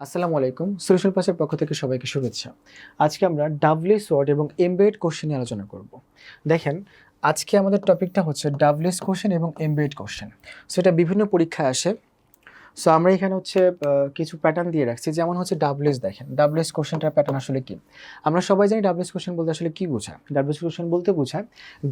আসসালামু আলাইকুম। সলিউশন প্লাসের পক্ষ থেকে সবাইকে শুভেচ্ছা। আজকে আমরা ডাব্লিউএস ওয়ার্ড এবং এমবেডেড কোশ্চেন নিয়ে আলোচনা করব। দেখেন, আজকে আমাদের টপিকটা হচ্ছে ডাব্লিউএস কোশ্চেন এবং এমবেডেড কোশ্চেন। সো এটা বিভিন্ন পরীক্ষায় আসে। সো আমরা এখানে কিছু প্যাটার্ন দিয়ে রাখছি, যেমন হচ্ছে ডাব্লিউএস। দেখেন, ডাব্লিউএস কোশ্চেনটার প্যাটার্ন আসলে কি? আমরা সবাই জানি ডাব্লিউএস কোশ্চেন বলতে আসলে কি বোঝায়। ডাব্লিউএস কোশ্চেন বলতে বোঝায়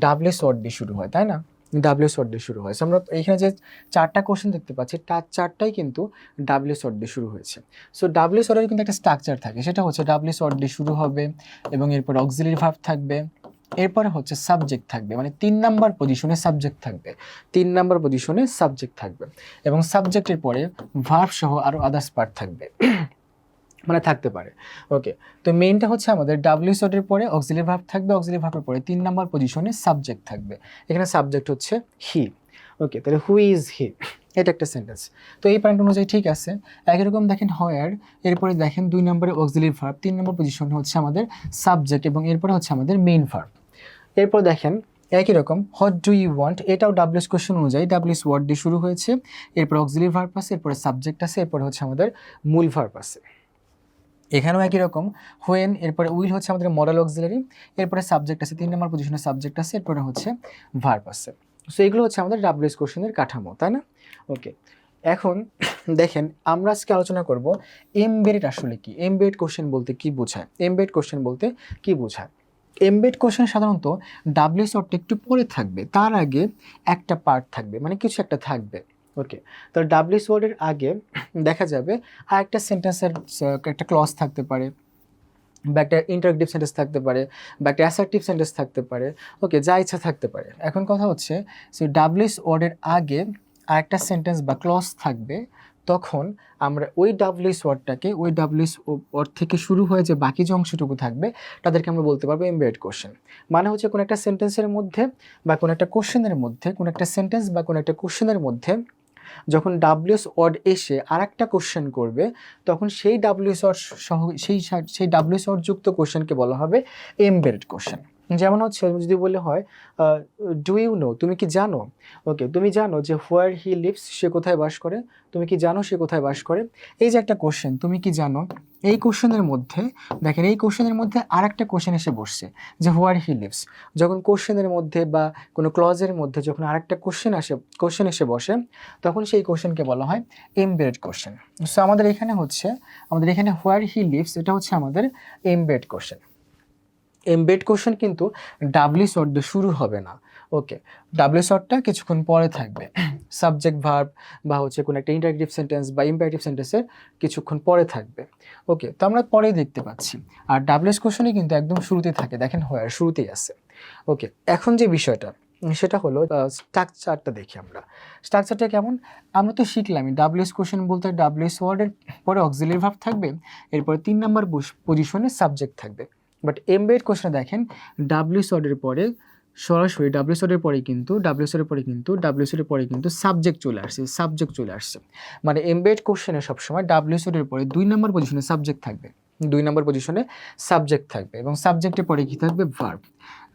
ডাব্লিউএস ওয়ার্ড দিয়ে শুরু হয়, তাই না? ডাব্লিউএস ওয়ার্ড দিয়ে শুরু হয়। সো আমরা এখানে যে চারটা কোশ্চেন দেখতে পাচ্ছি, তার চারটাই কিন্তু ডাব্লিউএস ওয়ার্ড দিয়ে শুরু হয়েছে। সো ডাব্লিউএস ওয়ার্ডের কিন্তু একটা স্ট্রাকচার থাকে, সেটা হচ্ছে ডাব্লিউএস ওয়ার্ড দিয়ে শুরু হবে এবং এরপর অক্সিলারি ভার্ব থাকবে, এরপরে হচ্ছে সাবজেক্ট থাকবে, মানে 3 নাম্বার পজিশনে সাবজেক্ট থাকবে, 3 নাম্বার পজিশনে সাবজেক্ট থাকবে এবং সাবজেক্টের পরে ভার্ব সহ আরও আদার্স পার্ট থাকবে, মানে থাকতে পারে। ওকে, তো মেইনটা হচ্ছে আমাদের ডাব্লিউএস ওয়ার্ডের পরে অক্সিলারি ভার্ব থাকবে, অক্সিলারি ভার্বের পরে 3 নাম্বার পজিশনে সাবজেক্ট থাকবে। এখানে সাবজেক্ট হচ্ছে হি। ওকে, তাহলে হু ইজ হি, এটা একটা সেন্টেন্স। তো এই পয়েন্ট অনুযায়ী ঠিক আছে। একই রকম দেখেন হোয়ার, এরপরে দেখেন 2 নম্বরে অক্সিলারি ভার্ব, 3 নম্বর পজিশনে হচ্ছে আমাদের সাবজেক্ট এবং এরপরে হচ্ছে আমাদের মেইন ভার্ব। এরপর দেখেন একই রকম হোয়াট ডু ইউ ওয়ান্ট, এটাও ডাব্লিউএস কোশ্চেন অনুযায়ী ডাব্লিউএস ওয়ার্ড দিয়ে শুরু হয়েছে, এরপর অক্সিলারি ভার্ব আছে, এরপরে সাবজেক্ট আছে, এরপরে হচ্ছে আমাদের মূল ভার্ব আছে। এখানেও একই রকম হোয়েন, এরপরে উইল হচ্ছে আমাদের মডেল অক্সিলারি, এরপরে সাবজেক্ট আছে, 3 নম্বর পজিশনে সাবজেক্ট আছে, এরপরে হচ্ছে ভার্ব আছে। সো এগুলো হচ্ছে আমাদের ডাব্লিউএস কোশ্চেনের কাঠামো, তাই না? ওকে, এখন দেখেন আমরা আজকে আলোচনা করব এমবেডেড আসলে কি, এমবেডেড কোশ্চেন বলতে কি বোঝায়, এমবেডেড কোশ্চেন বলতে কি বোঝায়। এমবেড কোশ্চেন সাধারণত ডাব্লিউএস ওয়ার্ডটা একটু পরে থাকবে, তার আগে একটা পার্ট থাকবে, মানে কিছু একটা থাকবে। ওকে, তো ডাব্লিউএস ওয়ার্ডের আগে দেখা যাবে আর একটা সেন্টেন্সের একটা ক্লজ থাকতে পারে, বা একটা ইন্টারেক্টিভ সেন্টেন্স থাকতে পারে, বা একটা অ্যাসার্টিভ সেন্টেন্স থাকতে পারে। ওকে, যা ইচ্ছা থাকতে পারে। এখন কথা হচ্ছে সে ডাব্লিউএস ওয়ার্ডের আগে আরেকটা সেন্টেন্স বা ক্লজ থাকবে, তখন আমরা ওই ডাব্লিউএস ওয়ার্ডটাকে, ওই ডাব্লিউএস ওয়ার্ড থেকে শুরু হয়ে যে বাকি যে অংশটুকু থাকবে তাদেরকে আমরা বলতে পারবো এমবেডেড কোশ্চেন। মানে হচ্ছে কোনো একটা সেন্টেন্সের মধ্যে বা কোনো একটা কোশ্চেনের মধ্যে, কোনো একটা সেন্টেন্স বা কোনো একটা কোশ্চেনের মধ্যে যখন ডাব্লিউএস ওয়ার্ড এসে আর একটা কোশ্চেন করবে, তখন সেই ডাব্লিউএস ওয়ার্ড সহ সেই ডাব্লিউএস ওয়ার্ড যুক্ত কোশ্চেনকে বলা হবে এমবেডেড কোশ্চেন। যেমন হচ্ছে যদি বলে হয় ডু ইউ নো, তুমি কি জানো? ওকে, তুমি জানো যে হোয়ার হি লিভস, সে কোথায় বাস করে? তুমি কি জানো সে কোথায় বাস করে? এই যে একটা কোশ্চেন, তুমি কি জানো, এই কোশ্চেনের মধ্যে দেখেন, এই কোশ্চেনের মধ্যে আর একটা কোশ্চেন এসে বসছে যে হোয়ার হি লিভস। যখন কোশ্চেনের মধ্যে বা কোনো ক্লজের মধ্যে যখন আরেকটা কোশ্চেন এসে বসে, তখন সেই কোশ্চেনকে বলা হয় এমবেডেড কোশ্চেন। সো আমাদের এখানে হোয়ার হি লিভস, এটা হচ্ছে আমাদের এমবেডেড কোশ্চেন। এমবেড কোশ্চেন কিন্তু ডাব্লিউএস ওয়ার্ড দিয়ে শুরু হবে না। ওকে, ডাব্লিউএস ওয়ার্ডটা কিছুক্ষণ পরে থাকবে, সাবজেক্ট ভার্ব বা হচ্ছে কোনো একটা ইন্টারেক্টিভ সেন্টেন্স বা ইম্পারেটিভ সেন্টেন্সের কিছুক্ষণ পরে থাকবে। ওকে, তো আমরা পরেই দেখতে পাচ্ছি। আর ডাব্লিউএস কোশ্চেনই কিন্তু একদম শুরুতেই থাকে, দেখেন হোয়ার শুরুতেই আছে। ওকে, এখন যে বিষয়টা সেটা হলো স্ট্রাকচারটা দেখি আমরা। স্ট্রাকচারটা কেমন? আমরা তো শিখলামই ডাব্লিউএস কোশ্চেন বলতে ডাব্লিউএস ওয়ার্ডের পরে অক্সিলারি ভার্ব থাকবে, এরপরে 3 নাম্বার পজিশনে সাবজেক্ট থাকবে। বাট এমবেড কোশ্চেনে দেখেন ডাব্লিউএস ওয়ার্ডের পরে সরাসরি ডাব্লিউএস ওয়ার্ডের পরে কিন্তু সাবজেক্ট চলে আসছে। মানে এমবেড কোশ্চেনে সবসময় ডাব্লিউএস ওয়ার্ডের পরে 2 নম্বর পজিশনে সাবজেক্ট থাকবে, 2 নম্বর পজিশনে সাবজেক্ট থাকবে এবং সাবজেক্টের পরে কি থাকবে? ভার্ব।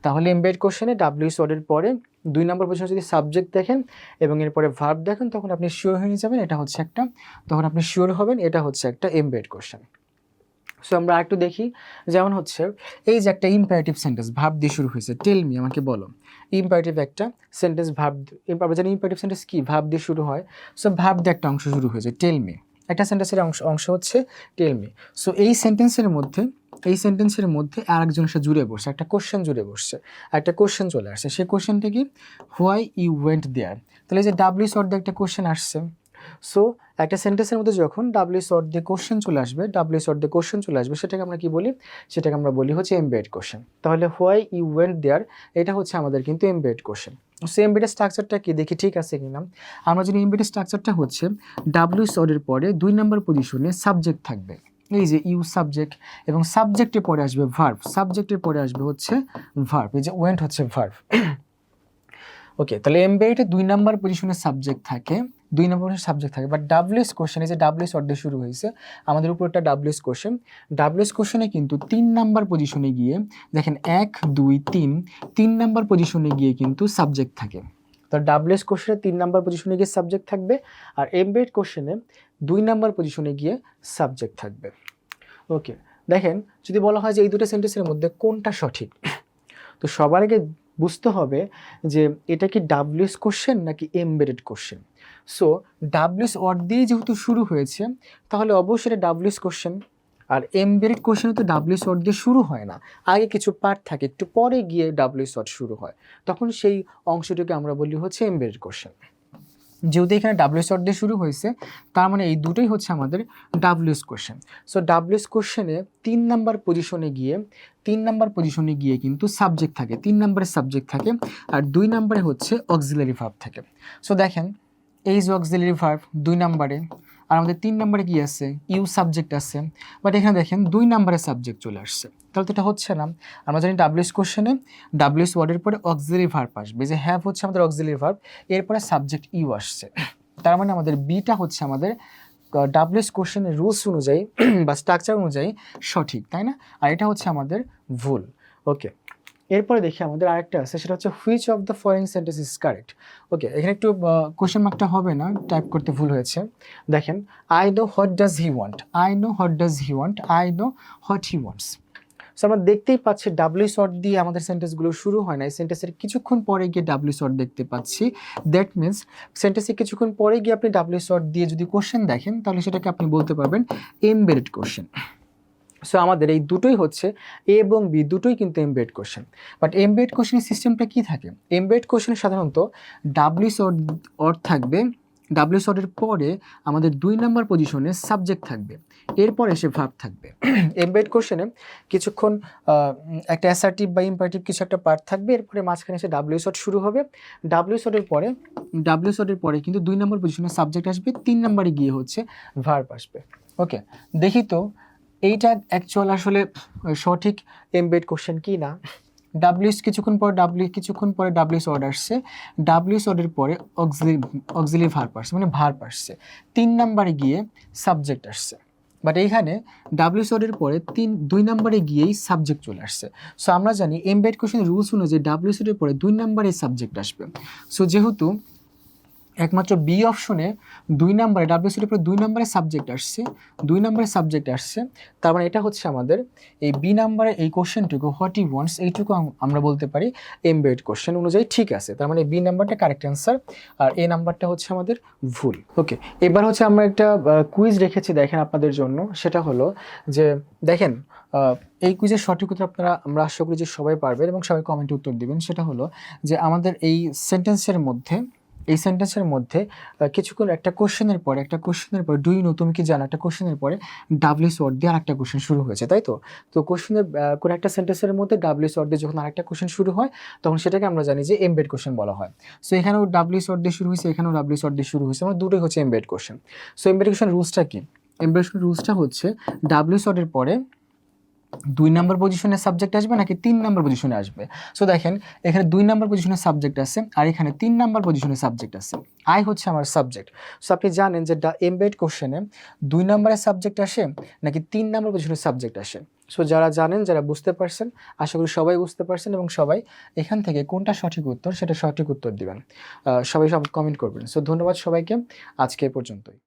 তাহলে এমবেড কোশ্চেনে ডাব্লিউএস ওয়ার্ডের পরে 2 নম্বর পজিশনে যদি সাবজেক্ট দেখেন এবং এরপরে ভার্ব দেখেন, তখন আপনি শিওর হয়ে যাবেন এটা হচ্ছে একটা এমবেড কোশ্চেন। সো আমরা একটু দেখি, যেমন হচ্ছে এই যে একটা ইম্পারেটিভ সেন্টেন্স ভার্ব দিয়ে শুরু হয়েছে, টেল মি, আমাকে বলো। ইম্পারেটিভ একটা সেন্টেন্স ভার্ব, আমরা জানি ইম্পারেটিভ সেন্টেন্স কি, ভার্ব দিয়ে শুরু হয়। সো ভার্ব দিয়ে একটা অংশ শুরু হয়েছে, টেল মি, একটা সেন্টেন্সের অংশ হচ্ছে টেল মি। সো এই সেন্টেন্সের মধ্যে আরেকজন এসে জুড়ে বসছে, একটা কোশ্চেন জুড়ে বসছে, একটা কোশ্চেন চলে আসছে। সেই কোশ্চেনটা কি? Why you went there. তাহলে এই যে ডাব্লিউএস ওয়ার্ড দিয়ে একটা কোশ্চেন আসছে। সো একটা সেন্টেন্সের মধ্যে যখন ডাব্লিউএস ওয়ার্ড দিয়ে কোশ্চেন চলে আসবে, সেটাকে আমরা কি বলি? সেটাকে আমরা বলি হচ্ছে এমবেড কোশ্চেন। তাহলে হোয়াই ইউ ওয়েন্ট দেয়ার, এটা হচ্ছে আমাদের কিন্তু এমবেড কোশ্চেন। সো এমবেডের স্ট্রাকচারটা কি দেখি, ঠিক আছে কিনা। আমরা জানি এমবেডের স্ট্রাকচারটা হচ্ছে ডাব্লিউএস ওয়ার্ডের পরে 2 নম্বর পজিশনে সাবজেক্ট থাকবে, এই যে ইউ সাবজেক্ট, এবং সাবজেক্টের পরে আসবে ভার্ব, এই যে ওয়েন্ট হচ্ছে ভার্ব। ওকে, তাহলে এমবেডে 2 নাম্বার পজিশনে সাবজেক্ট থাকে, বাট ডাব্লিউএস কোশ্চেন, এই যে ডাব্লিউএস ওয়ার্ড দিয়ে শুরু হয়েছে, আমাদের উপরটা ডাব্লিউএস কোশ্চেনে কিন্তু 3 নাম্বার পজিশনে গিয়ে দেখেন 1 2 3 নাম্বার পজিশনে গিয়ে কিন্তু সাবজেক্ট থাকে। তো ডাব্লিউএস কোশ্চেনে 3 নাম্বার পজিশনে গিয়ে সাবজেক্ট থাকবে, আর এমবেড কোশ্চেনে 2 নাম্বার পজিশনে গিয়ে সাবজেক্ট থাকবে। ওকে, দেখেন যদি বলা হয় যে এই দুটো সেন্টেন্সের মধ্যে কোনটা সঠিক, তো সবার আগে বুঝতে হবে যে এটা কি ডাব্লিউএস কোশ্চেন নাকি embedded question. So WS word দিয়ে যেহেতু শুরু হয়েছে তাহলে অবশ্যই এটা ডাব্লিউএস কোশ্চেন। আর এমবেডেড কোশ্চেনে তো ডাব্লিউএস ওয়ার্ড দিয়ে শুরু হয় না, আগে কিছু পার্ট থাকে, একটু পরে গিয়ে ডাব্লিউএস ওয়ার্ড শুরু হয়, তখন সেই অংশটিকে আমরা বলি হচ্ছে এমবেডেড কোশ্চেন। যেহেতু এখানে ডাব্লিউএস ওয়ার্ড দিয়ে শুরু হয়েছে তার মানে এই দুটোই হচ্ছে আমাদের ডাব্লিউএস কোশ্চেন। সো ডাব্লিউএস কোশ্চেনে 3 নাম্বার পজিশনে গিয়ে কিন্তু সাবজেক্ট থাকে, 3 নাম্বারের সাবজেক্ট থাকে, আর 2 নাম্বারে হচ্ছে অক্সিলারি ভার্ব থাকে। সো দেখেন এই যে অক্সিলারি ভার্ব 2 নাম্বারে, আর আমাদের 3 নাম্বারে কি আছে, ইউ সাবজেক্ট আছে, বাট এখানে দেখেন 2 নাম্বারের সাবজেক্ট চলে আসছে, তাহলে তো এটা হচ্ছে না। আমরা জানি ডাব্লিউএস কোশ্চেনে ডাব্লিউএস ওয়ার্ডের পরে অক্সিলারি ভার্ব আসবে, যে হ্যাভ হচ্ছে আমাদের অক্সিলারি ভার্ব, এরপরে সাবজেক্ট ইউ আসছে, তার মানে আমাদের বিটা হচ্ছে আমাদের ডাব্লিউএস কোশ্চেনের রুলস অনুযায়ী বা স্ট্রাকচার অনুযায়ী সঠিক, তাই না? আর এটা হচ্ছে আমাদের ভুল। ওকে, এরপরে দেখি আমাদের আরেকটা আছে, সেটা হচ্ছে which of the following sentence is correct. Okay, এখানে একটু কোশ্চেন মার্কটা হবে না, টাইপ করতে ভুল হয়েছে। দেখেন I know what does he want, I know what does he want, I know what he wants. So আমরা দেখতেই পাচ্ছি ডাব্লিউএস ওয়ার্ড দিয়ে আমাদের সেন্টেন্সগুলো শুরু হয় না, এই সেন্টেন্সের কিছুক্ষণ পরে গিয়ে ডাব্লিউএস ওয়ার্ড দেখতে পাচ্ছি। দ্যাট মিনস সেন্টেন্সের কিছুক্ষণ পরে গিয়ে আপনি ডাব্লিউএস ওয়ার্ড দিয়ে যদি কোশ্চেন দেখেন তাহলে সেটাকে আপনি বলতে পারবেন এমবেডেড কোশ্চেন। সো আমাদের এই দুটোই হচ্ছে এ এবং বি দুটোই কিন্তু এমবেড কোশ্চেন। বাট এমবেড কোশ্চেনের সিস্টেমটা কি থাকে, এমবেড কোশ্চেনে সাধারণত ডাব্লিউএস ওয়ার্ড থাকবে, ডাব্লিউএস ওয়ার্ডের পরে আমাদের 2 নাম্বার পজিশনে সাবজেক্ট থাকবে, এরপরে এসে ভার্ব থাকবে। এমবেড কোশ্চেনে কিছুক্ষণ একটা অ্যাসার্টিভ বা ইম্পারেটিভ কিছু একটা পার্ট থাকবে, এরপরে মাঝখানে এসে ডাব্লিউএস ওয়ার্ড শুরু হবে, ডাব্লিউএস ওয়ার্ডের পরে কিন্তু 2 নাম্বার পজিশনে সাবজেক্ট আসবে, 3 নাম্বারে গিয়ে হচ্ছে ভার্ব আসবে। ওকে, দেখি তো এইটা অ্যাকচুয়াল আসলে সঠিক এমবেড কোশ্চেন কি না। ডাব্লিউএস কিছুক্ষণ পরে ডাব্লিউএস ওয়ার্ড আসছে, ডাব্লিউএস ওয়ার্ডের পরে অক্সিলারি ভার্ব আসছে, মানে ভার্ব আসছে, 3 নাম্বারে গিয়ে সাবজেক্ট আসছে। বাট এইখানে ডাব্লিউএস ওয়ার্ডের পরে 2 নাম্বারে গিয়েই সাবজেক্ট চলে আসছে। সো আমরা জানি এমবেড কোশ্চেনের রুলস অনুযায়ী ডাব্লিউএস ওয়ার্ডের পরে 2 নাম্বারে সাবজেক্ট আসবে। সো যেহেতু একমাত্র বি অপশনে 2 নাম্বারে ডাব্লিউএস এর উপরে 2 নাম্বারের সাবজেক্ট আসছে, তার মানে এটা হচ্ছে আমাদের এই বি নাম্বারে এই কোশ্চেনটুকু হোয়াট হি ওয়ান্টস এইটুকু আমরা বলতে পারি এমবেড কোশ্চেন অনুযায়ী ঠিক আছে, তার মানে বি নাম্বারটা কারেক্ট অ্যান্সার আর এ নাম্বারটা হচ্ছে আমাদের ভুল। ওকে, এবার হচ্ছে আমরা একটা কুইজ রেখেছি দেখেন আপনাদের জন্য, সেটা হলো যে দেখেন এই কুইজের সঠিক উত্তর আমরা আশা করি যে সবাই পারবেন এবং সবাই কমেন্টে উত্তর দিবেন। সেটা হলো যে আমাদের এই সেন্টেন্সের মধ্যে কিছুক্ষণ একটা কোশ্চেনের পরে ডু ইউ নো তুমি কি জানো, একটা কোশ্চেনের পরে ডাব্লিউএস ওয়ার্ড দিয়ে আরেকটা কোশ্চেন শুরু হয়েছে, তাই তো? তো কোশ্চেনের কোনো একটা সেন্টেন্সের মধ্যে ডাব্লিউএস ওয়ার্ড দিয়ে যখন আরেকটা কোশ্চেন শুরু হয় তখন সেটাকে আমরা জানি যে এমবেড কোশ্চেন বলা হয়। সো এখানেও ডাব্লিউএস ওয়ার্ড দিয়ে শুরু হয়েছে, এখানেও ডাব্লিউএস ওয়ার্ড দিয়ে শুরু হয়েছে, আমরা দুটোই হচ্ছে embed question. So embed question রুলসটা কি? এমবেড কোশ্চেন রুলসটা হচ্ছে ডাব্লিউএস ওয়ার্ডের পরে 2 নাম্বার পজিশনে সাবজেক্ট আসবে নাকি 3 নাম্বার পজিশনে আসবে। সো দেখেন এখানে 2 নাম্বার পজিশনে সাবজেক্ট আছে আর এখানে 3 নাম্বার পজিশনে সাবজেক্ট আছে, আই হচ্ছে আমার সাবজেক্ট। সো আপনি জানেন যে এমবেড কোশ্চেনে 2 নাম্বারের সাবজেক্ট আসে নাকি 3 নাম্বার পজিশনে সাবজেক্ট আসে। সো যারা জানেন, যারা বুঝতে পারছেন, আশা করি সবাই বুঝতে পারছেন এবং সবাই এখান থেকে কোনটা সঠিক উত্তর সেটা সঠিক উত্তর দিবেন, সবাই কমেন্ট করবেন। সো ধন্যবাদ সবাইকে, আজকে এ পর্যন্তই।